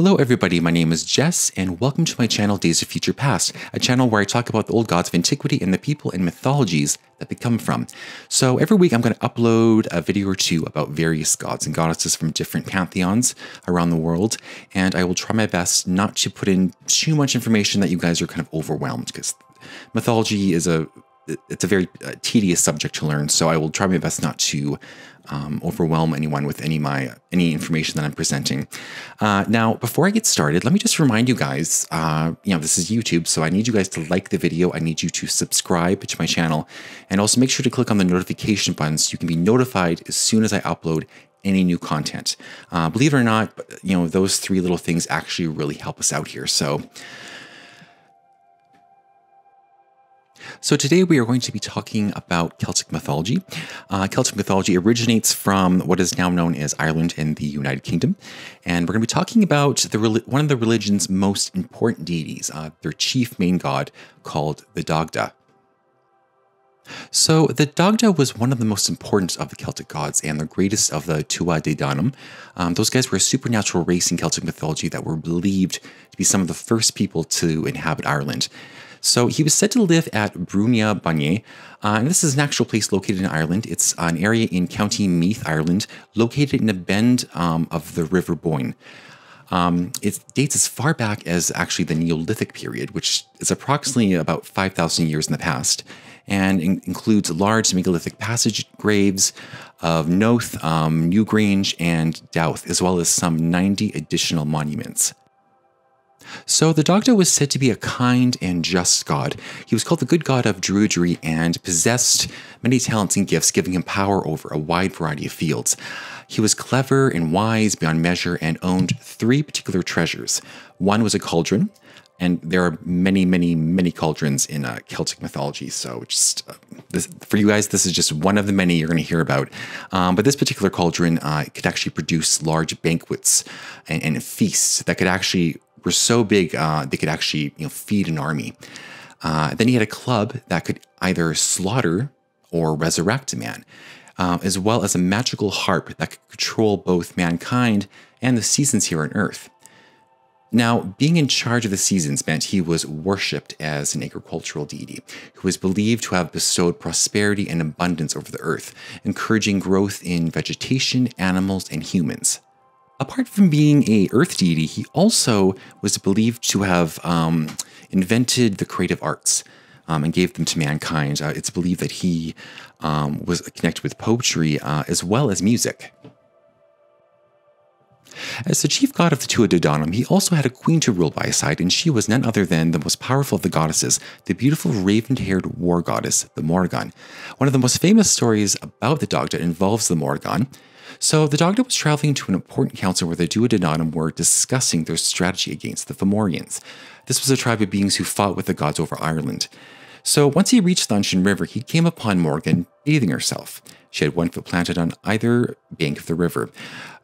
Hello everybody, my name is Jess, and welcome to my channel Days of Future Past, a channel where I talk about the old gods of antiquity and the people and mythologies that they come from. So every week I'm going to upload a video or two about various gods and goddesses from different pantheons around the world, and I will try my best not to put in too much information that you guys are kind of overwhelmed, because mythology is a very tedious subject to learn, so I will try my best not to overwhelm anyone with any information that I'm presenting. Now, before I get started, let me just remind you guys, this is YouTube, so I need you guys to like the video. I need you to subscribe to my channel, and also make sure to click on the notification button so you can be notified as soon as I upload any new content. Believe it or not, those three little things actually really help us out here. So today we are going to be talking about Celtic mythology. Celtic mythology originates from what is now known as Ireland and the United Kingdom. And we're going to be talking about one of the religion's most important deities, their chief main god called the Dagda. So the Dagda was one of the most important of the Celtic gods and the greatest of the Tuatha Dé Danann. Those guys were a supernatural race in Celtic mythology that were believed to be some of the first people to inhabit Ireland. So he was said to live at Brúna Banne, and this is an actual place located in Ireland. It's an area in County Meath, Ireland, located in a bend of the River Boyne. It dates as far back as actually the Neolithic period, which is approximately about 5,000 years in the past, and includes large megalithic passage graves of Noath, Newgrange, and Douth, as well as some 90 additional monuments. So the Dagda was said to be a kind and just god. He was called the good god of druidry and possessed many talents and gifts, giving him power over a wide variety of fields. He was clever and wise beyond measure and owned three particular treasures. One was a cauldron, and there are many, many, many cauldrons in Celtic mythology. So just for you guys, this is just one of the many you're going to hear about. But this particular cauldron could actually produce large banquets and feasts that were so big they could actually feed an army. Then he had a club that could either slaughter or resurrect a man, as well as a magical harp that could control both mankind and the seasons here on Earth. Now, being in charge of the seasons meant he was worshipped as an agricultural deity who was believed to have bestowed prosperity and abundance over the earth, encouraging growth in vegetation, animals, and humans. Apart from being an earth deity, he also was believed to have invented the creative arts and gave them to mankind. It's believed that he was connected with poetry as well as music. As the chief god of the Tuatha Dé Danann, he also had a queen to rule by his side, and she was none other than the most powerful of the goddesses, the beautiful raven-haired war goddess, the Morrigan. One of the most famous stories about the Dagda involves the Morrigan. So the Dagda was traveling to an important council where the Tuatha Dé Danann were discussing their strategy against the Fomorians. This was a tribe of beings who fought with the gods over Ireland. So once he reached the Unseen River, he came upon Morrigan bathing herself. She had one foot planted on either bank of the river.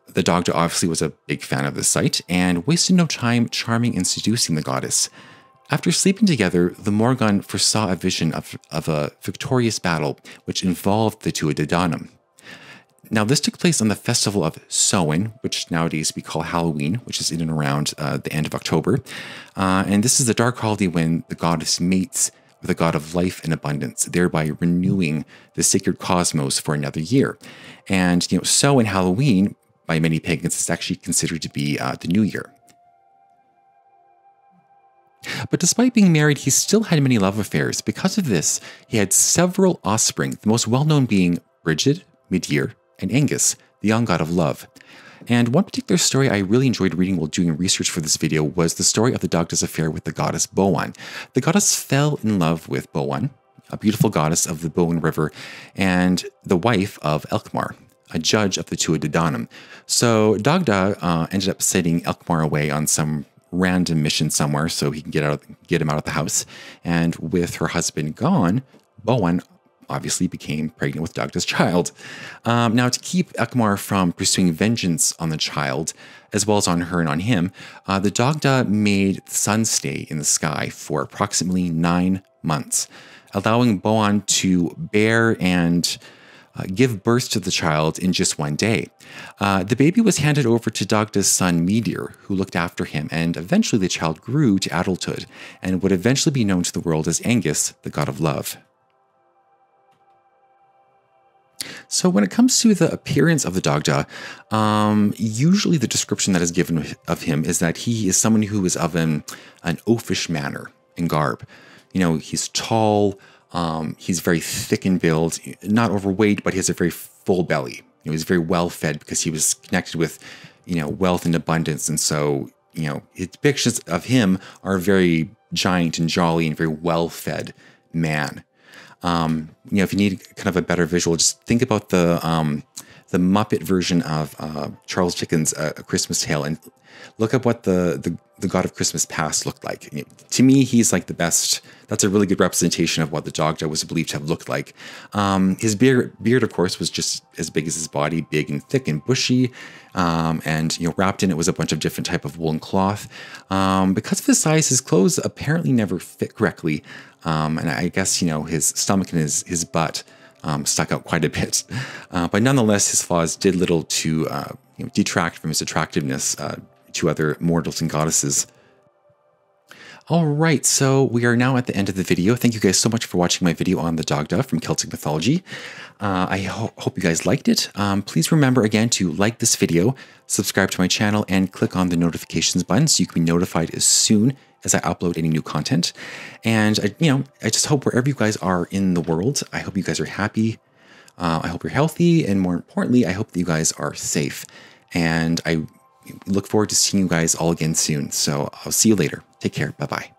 The Dagda obviously was a big fan of the sight and wasted no time charming and seducing the goddess. After sleeping together, the Morrigan foresaw a vision of a victorious battle which involved the Tuatha Dé Danann. Now, this took place on the festival of Samhain, which nowadays we call Halloween, which is in and around the end of October. And this is the dark holiday when the goddess mates with the god of life and abundance, thereby renewing the sacred cosmos for another year. And, Samhain Halloween, by many pagans, is actually considered to be the new year. But despite being married, he still had many love affairs. Because of this, he had several offspring, the most well-known being Brigid, Midir, and Angus, the young god of love. And one particular story I really enjoyed reading while doing research for this video was the story of the Dagda's affair with the goddess Boan. The goddess fell in love with Boan, a beautiful goddess of the Boan River, and the wife of Elkmar, a judge of the Tuatha Dé Danann. So Dagda ended up sending Elkmar away on some random mission somewhere so he can get him out of the house. And with her husband gone, Boan obviously became pregnant with Dagda's child. Now, to keep Elkmar from pursuing vengeance on the child, as well as on her and on him, the Dagda made the sun stay in the sky for approximately 9 months, allowing Boan to bear and give birth to the child in just one day. The baby was handed over to Dagda's son Meteor, who looked after him, and eventually the child grew to adulthood and would eventually be known to the world as Angus, the god of love. So when it comes to the appearance of the Dagda, usually the description that is given of him is that he is someone who is of an oafish manner and garb. You know, he's tall, he's very thick in build, not overweight, but he has a very full belly. You know, he's very well fed because he was connected with, you know, wealth and abundance. And so, you know, his depictions of him are very giant and jolly and very well fed man. You know, if you need kind of a better visual, just think about the Muppet version of Charles Dickens' A Christmas Tale, and look up what the God of Christmas Past looked like. You know, to me, he's like the best. That's a really good representation of what the Dagda was believed to have looked like. His beard, of course, was just as big as his body, big and thick and bushy, and you know, wrapped in it was a bunch of different type of woolen cloth. Because of his size, his clothes apparently never fit correctly, and I guess, you know, his stomach and his butt stuck out quite a bit. But nonetheless, his flaws did little to you know, detract from his attractiveness to other mortals and goddesses. All right, so we are now at the end of the video. Thank you guys so much for watching my video on the Dagda from Celtic mythology. I hope you guys liked it. Please remember again to like this video, subscribe to my channel, and click on the notifications button so you can be notified as soon as I upload any new content. And I just hope wherever you guys are in the world, I hope you guys are happy. I hope you're healthy, and more importantly, I hope that you guys are safe. And I look forward to seeing you guys all again soon. So I'll see you later. Take care. Bye-bye.